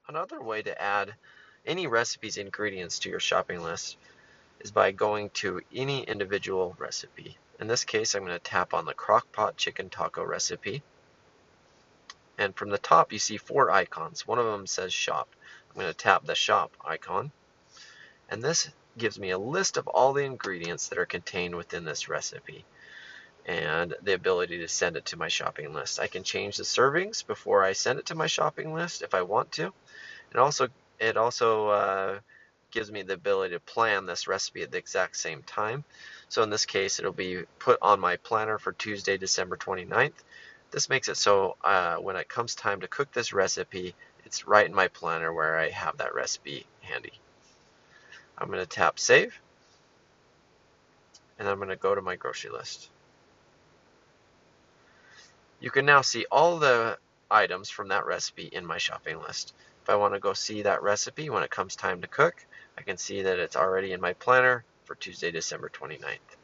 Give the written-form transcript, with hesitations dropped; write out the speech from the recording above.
Another way to add any recipe's ingredients to your shopping list is by going to any individual recipe. In this case, I'm going to tap on the crockpot chicken taco recipe. And from the top, you see 4 icons. One of them says shop. I'm going to tap the shop icon. And this gives me a list of all the ingredients that are contained within this recipe and the ability to send it to my shopping list. I can change the servings before I send it to my shopping list if I want to. It also gives me the ability to plan this recipe at the exact same time. So in this case, it'll be put on my planner for Tuesday, December 29th. This makes it so when it comes time to cook this recipe, it's right in my planner where I have that recipe handy. I'm going to tap save, and I'm going to go to my grocery list. You can now see all the items from that recipe in my shopping list. If I want to go see that recipe when it comes time to cook, I can see that it's already in my planner for Tuesday, December 29th.